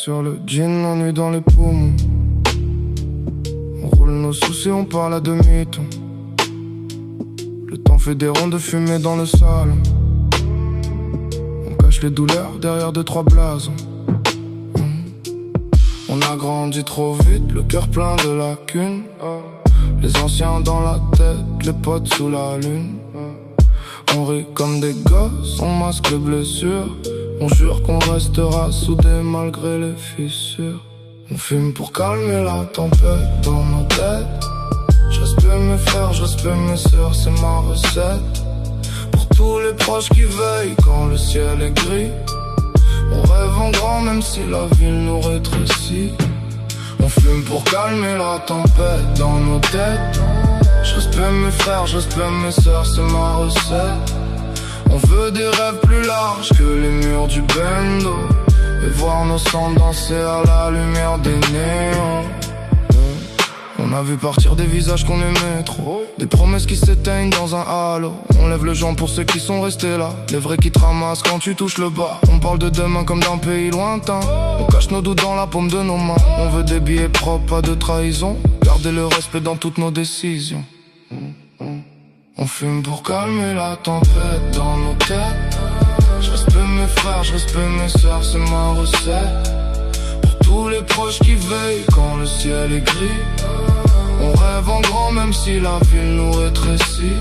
sur le jean, l'ennui dans les poumons. On roule nos soucis, on parle à demi-ton. Le temps fait des rondes de fumée dans le salon. On cache les douleurs derrière 2-3 blasons. On a grandi trop vite, le cœur plein de lacunes. Les anciens dans la tête, les potes sous la lune. On rit comme des gosses, on masque les blessures. On jure qu'on restera soudés malgré les fissures. On fume pour calmer la tempête dans nos têtes. Je respecte mes frères, je respecte mes sœurs, c'est ma recette. Pour tous les proches qui veillent quand le ciel est gris. On rêve en grand même si la ville nous rétrécit. On fume pour calmer la tempête dans nos têtes. Je respecte mes frères, je respecte mes sœurs, c'est ma recette. On veut des rêves plus larges que les murs du bendo. Et voir nos sangs danser à la lumière des néons. On a vu partir des visages qu'on aimait trop, des promesses qui s'éteignent dans un halo. On lève le jambe pour ceux qui sont restés là, les vrais qui te ramassent quand tu touches le bas. On parle de demain comme d'un pays lointain. On cache nos doutes dans la paume de nos mains. On veut des billets propres, pas de trahison. Garder le respect dans toutes nos décisions. On fume pour calmer la tempête dans nos têtes. Je respecte mes frères, je respecte mes sœurs, c'est ma recette. Pour tous les proches qui veillent quand le ciel est gris. On rêve en grand même si la ville nous rétrécit.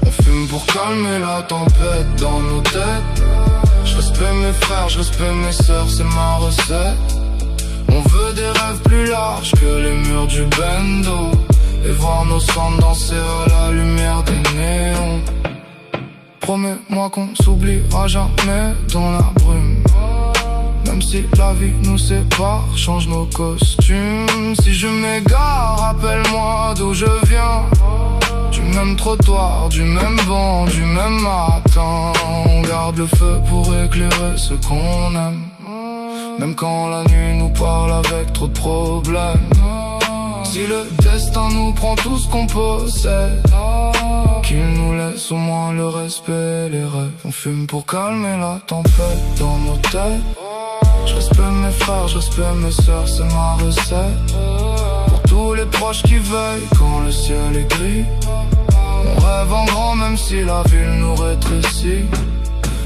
On fume pour calmer la tempête dans nos têtes. Je respecte mes frères, je respecte mes sœurs, c'est ma recette. On veut des rêves plus larges que les murs du bendo. Et voir nos sangs danser à la lumière des néons. Promets-moi qu'on s'oubliera jamais dans la brume. Même si la vie nous sépare, change nos costumes. Si je m'égare, rappelle-moi d'où je viens. Du même trottoir, du même vent, du même matin. On garde le feu pour éclairer ce qu'on aime. Même quand la nuit nous parle avec trop de problèmes. Si le destin nous prend tout ce qu'on possède, qu'il nous laisse au moins le respect et les rêves. On fume pour calmer la tempête dans nos têtes. Je respecte mes frères, je respecte mes sœurs, c'est ma recette. Pour tous les proches qui veillent quand le ciel est gris. On rêve en grand même si la ville nous rétrécit.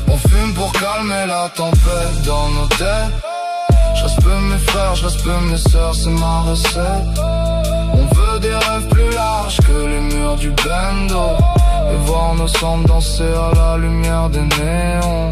On fume pour calmer la tempête dans nos têtes. Je respecte mes frères, je respecte mes sœurs, c'est ma recette. On veut des rêves plus larges que les murs du bendo. Et voir nos sangs danser à la lumière des néons.